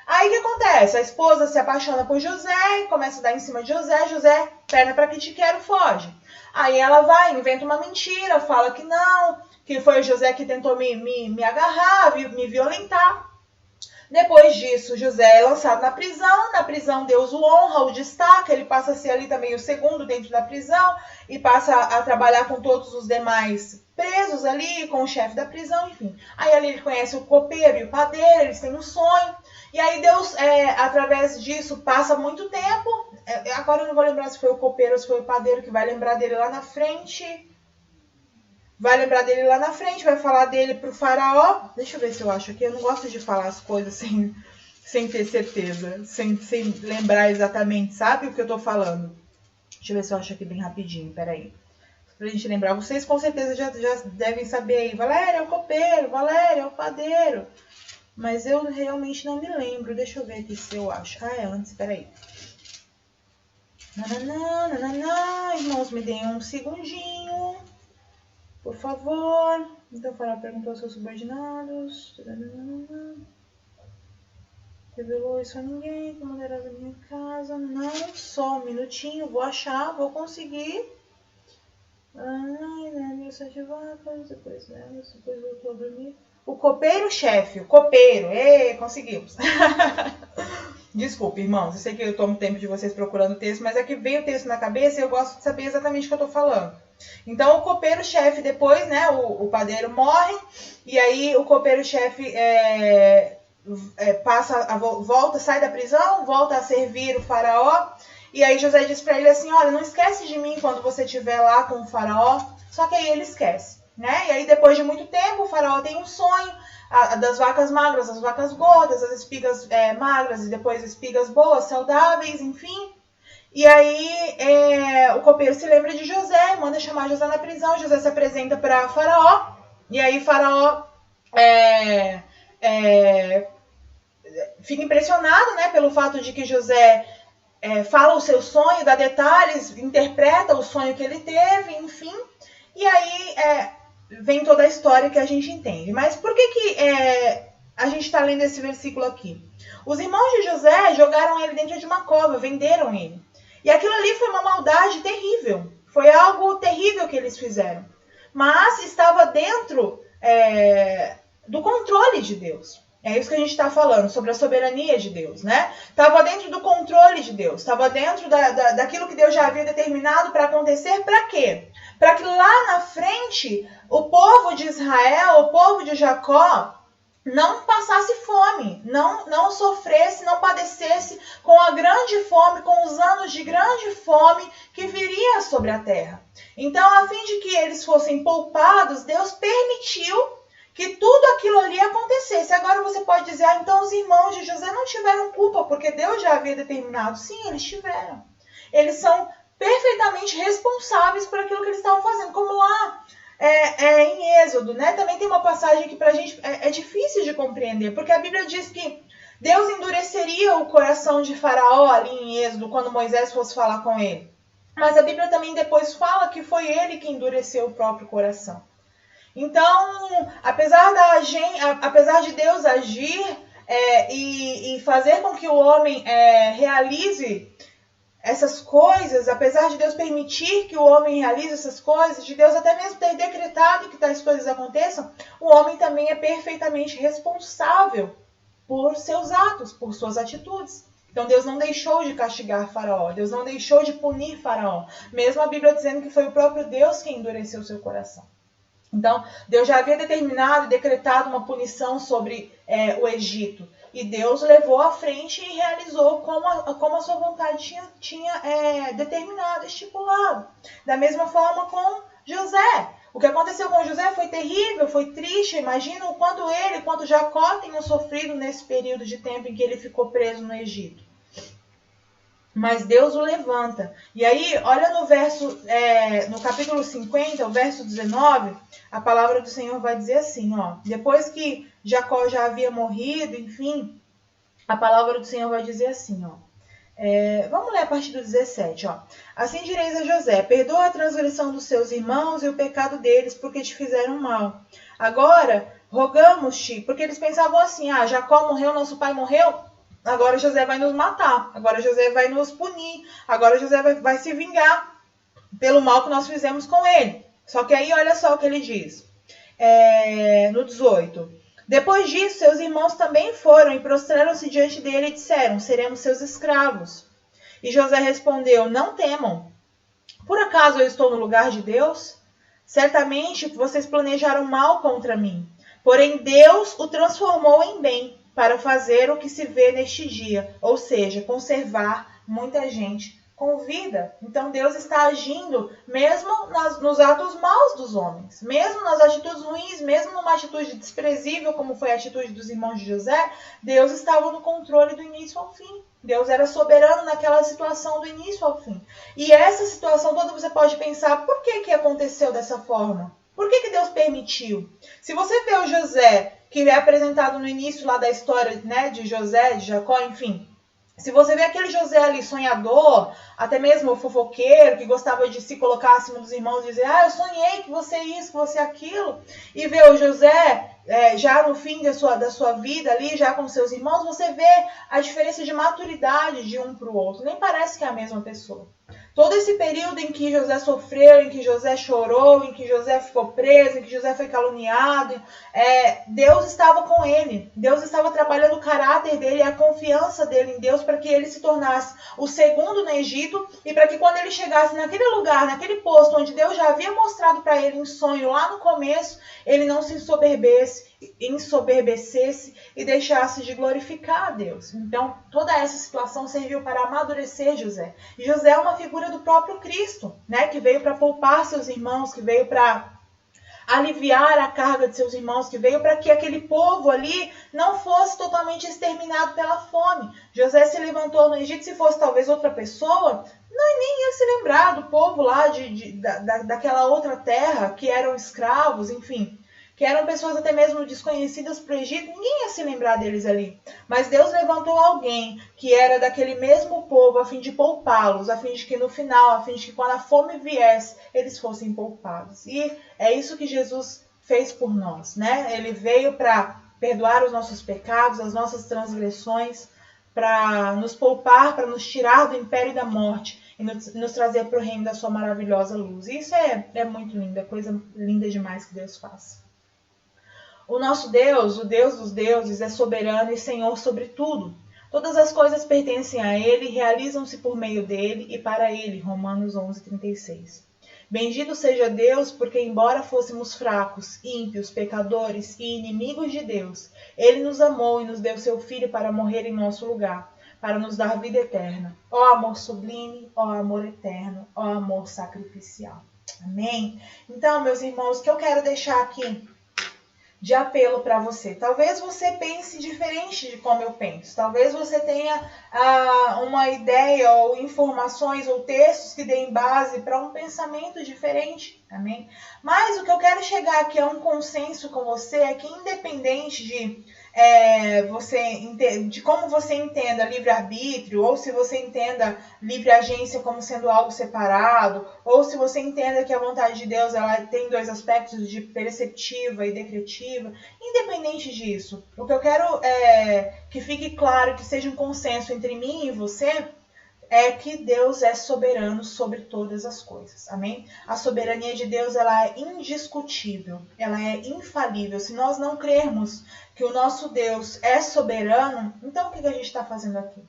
Aí o que acontece? A esposa se apaixona por José e começa a dar em cima de José. José, perna para que te quero, foge. Aí ela vai, inventa uma mentira, fala que não, que foi o José que tentou me agarrar, me violentar. Depois disso, José é lançado na prisão. Na prisão, Deus o honra, o destaca. Ele passa a ser ali também o segundo dentro da prisão e passa a trabalhar com todos os demais presos ali, com o chefe da prisão, enfim. Aí ali ele conhece o copeiro e o padeiro, eles têm um sonho. E aí Deus, através disso, passa muito tempo. Agora eu não vou lembrar se foi o copeiro ou se foi o padeiro, que vai lembrar dele lá na frente. Vai falar dele pro faraó. Deixa eu ver se eu acho aqui. Eu não gosto de falar as coisas sem ter certeza. Sem lembrar exatamente, sabe o que eu tô falando. Deixa eu ver se eu acho aqui bem rapidinho. Peraí. Pra gente lembrar. Vocês com certeza já devem saber aí. Valéria é o copeiro. Valéria é o padeiro. Mas eu realmente não me lembro. Deixa eu ver aqui se eu acho. Ah, é antes. Peraí. Nananã. Irmãos, me deem um segundinho. Por favor. Então, o faraó perguntou aos seus subordinados. Revelou isso a ninguém. Comandarás a minha casa. Não, só um minutinho. Vou achar, vou conseguir. Ai, 7 vacas. Depois voltou a dormir. O copeiro-chefe. O copeiro. Conseguimos. Desculpe, irmãos. Eu sei que eu tomo tempo de vocês procurando o texto, mas é que veio o texto na cabeça e eu gosto de saber exatamente o que eu estou falando. Então, o copeiro-chefe depois, né, o padeiro morre, e aí o copeiro-chefe volta, sai da prisão, volta a servir o faraó, e aí José diz para ele assim, olha, não esquece de mim quando você estiver lá com o faraó, só que aí ele esquece, né, e aí depois de muito tempo o faraó tem um sonho, das vacas magras, as vacas gordas, as espigas magras, e depois espigas boas, saudáveis, enfim. E aí o copeiro se lembra de José, manda chamar José na prisão, José se apresenta para Faraó, e aí Faraó fica impressionado, né, pelo fato de que José fala o seu sonho, dá detalhes, interpreta o sonho que ele teve, enfim. E aí vem toda a história que a gente entende. Mas por que a gente está lendo esse versículo aqui? Os irmãos de José jogaram ele dentro de uma cova, venderam ele. E aquilo ali foi uma maldade terrível. Foi algo terrível que eles fizeram. Mas estava dentro do controle de Deus. É isso que a gente está falando, sobre a soberania de Deus, né? Estava dentro do controle de Deus. Estava dentro daquilo que Deus já havia determinado para acontecer. Para quê? Para que lá na frente, o povo de Israel, o povo de Jacó, não passasse fome, não sofresse, não padecesse com a grande fome, com os anos de grande fome que viria sobre a terra. Então, a fim de que eles fossem poupados, Deus permitiu que tudo aquilo ali acontecesse. Agora você pode dizer, então os irmãos de José não tiveram culpa, porque Deus já havia determinado. Sim, eles tiveram. Eles são perfeitamente responsáveis por aquilo que eles estavam fazendo, como lá em Êxodo, né? Também tem uma passagem que pra gente é difícil de compreender, porque a Bíblia diz que Deus endureceria o coração de Faraó ali em Êxodo, quando Moisés fosse falar com ele. Mas a Bíblia também depois fala que foi ele que endureceu o próprio coração. Então, apesar de Deus agir e fazer com que o homem realize essas coisas, apesar de Deus permitir que o homem realize essas coisas, de Deus até mesmo ter decretado que tais coisas aconteçam, o homem também é perfeitamente responsável por seus atos, por suas atitudes. Então Deus não deixou de castigar Faraó, Deus não deixou de punir Faraó, mesmo a Bíblia dizendo que foi o próprio Deus que endureceu seu coração. Então, Deus já havia determinado e decretado uma punição sobre o Egito. E Deus levou à frente e realizou como a sua vontade tinha determinado, estipulado. Da mesma forma com José. O que aconteceu com José foi terrível, foi triste. Imagina o quanto Jacó tenham sofrido nesse período de tempo em que ele ficou preso no Egito. Mas Deus o levanta. E aí, olha no capítulo 50, o verso 19, a palavra do Senhor vai dizer assim, ó. Depois que Jacó já havia morrido, enfim, a palavra do Senhor vai dizer assim, ó. Vamos ler a partir do 17, ó. Assim direis a José, perdoa a transgressão dos seus irmãos e o pecado deles, porque te fizeram mal. Agora, rogamos-te, porque eles pensavam assim, Jacó morreu, nosso pai morreu, agora José vai nos matar, agora José vai nos punir, agora José vai se vingar pelo mal que nós fizemos com ele. Só que aí olha só o que ele diz, no 18. Depois disso, seus irmãos também foram e prostraram-se diante dele e disseram: seremos seus escravos. E José respondeu: não temam. Por acaso eu estou no lugar de Deus? Certamente vocês planejaram mal contra mim. Porém, Deus o transformou em bem para fazer o que se vê neste dia, ou seja, conservar muita gente com vida. Então Deus está agindo mesmo nos atos maus dos homens, mesmo nas atitudes ruins, mesmo numa atitude desprezível como foi a atitude dos irmãos de José. Deus estava no controle do início ao fim. Deus era soberano naquela situação do início ao fim. E essa situação toda você pode pensar, por que aconteceu dessa forma? Por que Deus permitiu? Se você vê o José, que é apresentado no início lá da história, né, de José, de Jacó, enfim. Se você vê aquele José ali sonhador, até mesmo fofoqueiro, que gostava de se colocar acima dos irmãos e dizer: eu sonhei que você é isso, que você é aquilo. E vê o José já no fim da sua vida ali, já com seus irmãos, você vê a diferença de maturidade de um para o outro. Nem parece que é a mesma pessoa. Todo esse período em que José sofreu, em que José chorou, em que José ficou preso, em que José foi caluniado, Deus estava com ele. Deus estava trabalhando o caráter dele, a confiança dele em Deus, para que ele se tornasse o segundo no Egito e para que quando ele chegasse naquele lugar, naquele posto onde Deus já havia mostrado para ele em sonho lá no começo, ele não se ensoberbecesse e deixasse de glorificar a Deus. Então, toda essa situação serviu para amadurecer José. E José é uma figura do próprio Cristo, né? Que veio para poupar seus irmãos, que veio para aliviar a carga de seus irmãos, que veio para que aquele povo ali não fosse totalmente exterminado pela fome. José se levantou no Egito, se fosse talvez outra pessoa, nem ia se lembrar do povo lá daquela outra terra, que eram escravos, enfim, que eram pessoas até mesmo desconhecidas para o Egito, ninguém ia se lembrar deles ali. Mas Deus levantou alguém que era daquele mesmo povo a fim de poupá-los, a fim de que no final, a fim de que quando a fome viesse, eles fossem poupados. E é isso que Jesus fez por nós, né? Ele veio para perdoar os nossos pecados, as nossas transgressões, para nos poupar, para nos tirar do império da morte e nos trazer para o reino da sua maravilhosa luz. E isso é muito lindo, é coisa linda demais que Deus faz. O nosso Deus, o Deus dos deuses, é soberano e Senhor sobre tudo. Todas as coisas pertencem a Ele, realizam-se por meio dEle e para Ele. Romanos 11:36. Bendito seja Deus, porque embora fôssemos fracos, ímpios, pecadores e inimigos de Deus, Ele nos amou e nos deu seu Filho para morrer em nosso lugar, para nos dar vida eterna. Ó amor sublime, ó amor eterno, ó amor sacrificial. Amém? Então, meus irmãos, o que eu quero deixar aqui de apelo para você. Talvez você pense diferente de como eu penso. Talvez você tenha uma ideia ou informações ou textos que deem base para um pensamento diferente. Amém? Mas o que eu quero chegar aqui a um consenso com você é que independente de como você entenda livre-arbítrio, ou se você entenda livre-agência como sendo algo separado, ou se você entenda que a vontade de Deus ela tem dois aspectos, de perceptiva e decretiva, independente disso, o que eu quero que fique claro, que seja um consenso entre mim e você, é que Deus é soberano sobre todas as coisas, amém? A soberania de Deus ela é indiscutível, ela é infalível. Se nós não crermos que o nosso Deus é soberano, então o que a gente está fazendo aqui?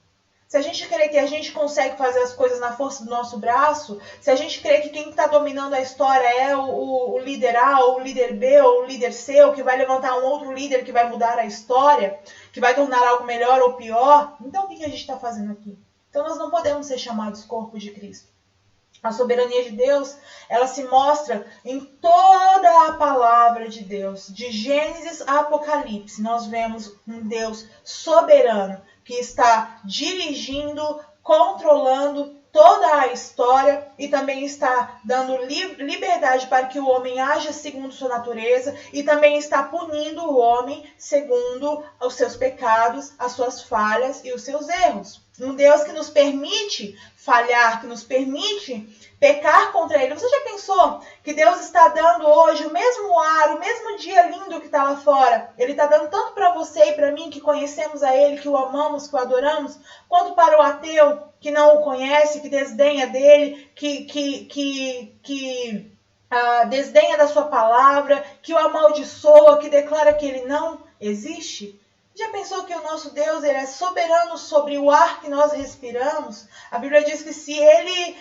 Se a gente crê que a gente consegue fazer as coisas na força do nosso braço, se a gente crê que quem está dominando a história é o líder A, ou o líder B, ou o líder C, ou que vai levantar um outro líder que vai mudar a história, que vai tornar algo melhor ou pior, então o que a gente está fazendo aqui? Então nós não podemos ser chamados corpo de Cristo. A soberania de Deus, ela se mostra em toda a palavra de Deus. De Gênesis a Apocalipse, nós vemos um Deus soberano que está dirigindo, controlando toda a história e também está dando liberdade para que o homem haja segundo sua natureza e também está punindo o homem segundo os seus pecados, as suas falhas e os seus erros. Um Deus que nos permite falhar, que nos permite pecar contra Ele. Você já pensou que Deus está dando hoje o mesmo ar, o mesmo dia lindo que está lá fora? Ele está dando tanto para você e para mim, que conhecemos a Ele, que o amamos, que o adoramos, quanto para o ateu que não o conhece, que desdenha dele, que desdenha da sua palavra, que o amaldiçoa, que declara que Ele não existe? Já pensou que o nosso Deus ele é soberano sobre o ar que nós respiramos? A Bíblia diz que se Ele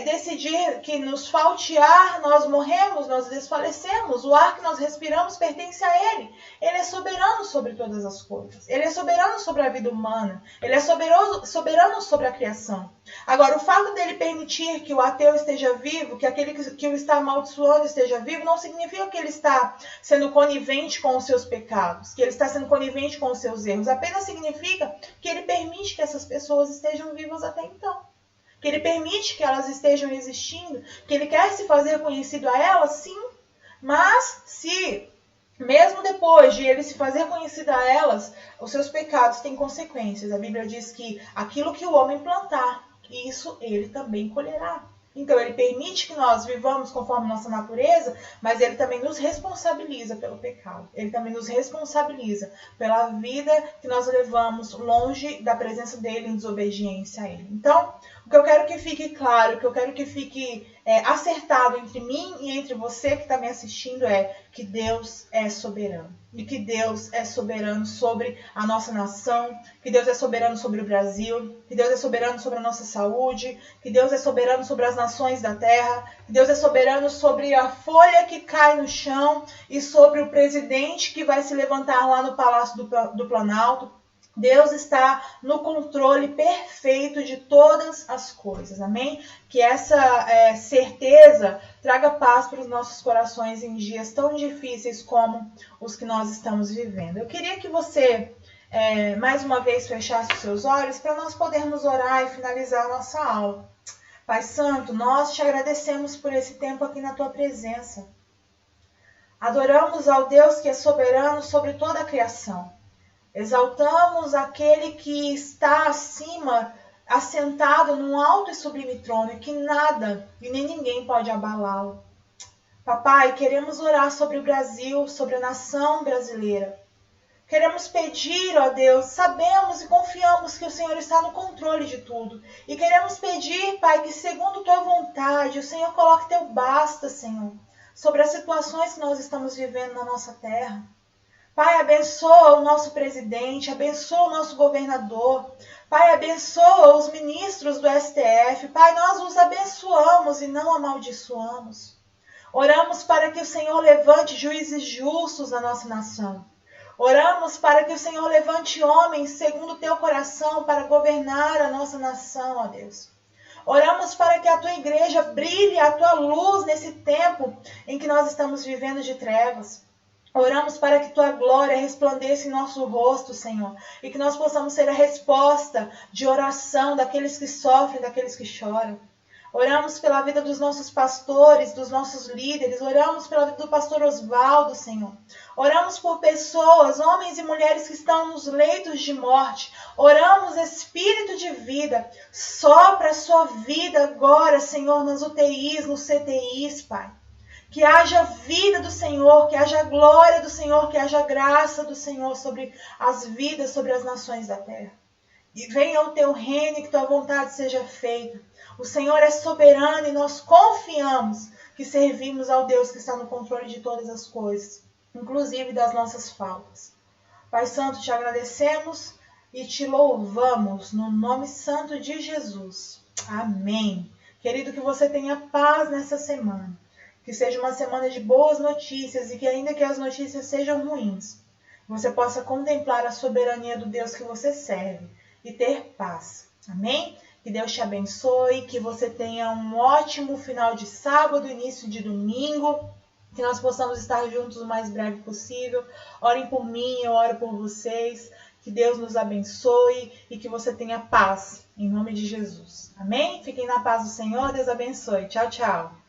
decidir que nos falte ar, nós morremos, nós desfalecemos. O ar que nós respiramos pertence a Ele. Ele é soberano sobre todas as coisas. Ele é soberano sobre a vida humana. Ele é soberano sobre a criação. Agora, o fato dele permitir que o ateu esteja vivo, que aquele que o está amaldiçoando esteja vivo, não significa que ele está sendo conivente com os seus pecados, que ele está sendo conivente com os seus erros. Apenas significa que ele permite que essas pessoas estejam vivas até então. Que ele permite que elas estejam existindo, que ele quer se fazer conhecido a elas, sim. Mas se, mesmo depois de ele se fazer conhecido a elas, os seus pecados têm consequências. A Bíblia diz que aquilo que o homem plantar, isso ele também colherá. Então, ele permite que nós vivamos conforme nossa natureza, mas ele também nos responsabiliza pelo pecado. Ele também nos responsabiliza pela vida que nós levamos longe da presença dele, em desobediência a ele. Então, o que eu quero que fique claro, o que eu quero que fique acertado entre mim e entre você que está me assistindo é que Deus é soberano. E que Deus é soberano sobre a nossa nação, que Deus é soberano sobre o Brasil, que Deus é soberano sobre a nossa saúde, que Deus é soberano sobre as nações da terra, que Deus é soberano sobre a folha que cai no chão e sobre o presidente que vai se levantar lá no Palácio do Planalto. Deus está no controle perfeito de todas as coisas, amém? Que essa certeza traga paz para os nossos corações em dias tão difíceis como os que nós estamos vivendo. Eu queria que você, mais uma vez, fechasse os seus olhos para nós podermos orar e finalizar a nossa aula. Pai Santo, nós te agradecemos por esse tempo aqui na tua presença. Adoramos ao Deus que é soberano sobre toda a criação. Exaltamos aquele que está acima, assentado num alto e sublime trono, e que nada e nem ninguém pode abalá-lo. Papai, queremos orar sobre o Brasil, sobre a nação brasileira. Queremos pedir, ó Deus, sabemos e confiamos que o Senhor está no controle de tudo. E queremos pedir, Pai, que segundo tua vontade, o Senhor coloque teu basta, Senhor, sobre as situações que nós estamos vivendo na nossa terra. Pai, abençoa o nosso presidente, abençoa o nosso governador. Pai, abençoa os ministros do STF. Pai, nós os abençoamos e não amaldiçoamos. Oramos para que o Senhor levante juízes justos na nossa nação. Oramos para que o Senhor levante homens segundo o teu coração para governar a nossa nação, ó Deus. Oramos para que a tua igreja brilhe a tua luz nesse tempo em que nós estamos vivendo de trevas. Oramos para que tua glória resplandeça em nosso rosto, Senhor, e que nós possamos ser a resposta de oração daqueles que sofrem, daqueles que choram. Oramos pela vida dos nossos pastores, dos nossos líderes. Oramos pela vida do pastor Osvaldo, Senhor. Oramos por pessoas, homens e mulheres que estão nos leitos de morte. Oramos, Espírito de vida, sopra a sua vida agora, Senhor, nas UTIs, nos CTIs, Pai. Que haja vida do Senhor, que haja glória do Senhor, que haja graça do Senhor sobre as vidas, sobre as nações da terra. E venha o teu reino e que tua vontade seja feita. O Senhor é soberano e nós confiamos que servimos ao Deus que está no controle de todas as coisas, inclusive das nossas faltas. Pai Santo, te agradecemos e te louvamos no nome santo de Jesus. Amém. Querido, que você tenha paz nessa semana. Que seja uma semana de boas notícias e que ainda que as notícias sejam ruins, você possa contemplar a soberania do Deus que você serve e ter paz. Amém? Que Deus te abençoe, que você tenha um ótimo final de sábado, início de domingo, que nós possamos estar juntos o mais breve possível. Orem por mim, eu oro por vocês. Que Deus nos abençoe e que você tenha paz, em nome de Jesus. Amém? Fiquem na paz do Senhor, Deus abençoe. Tchau, tchau.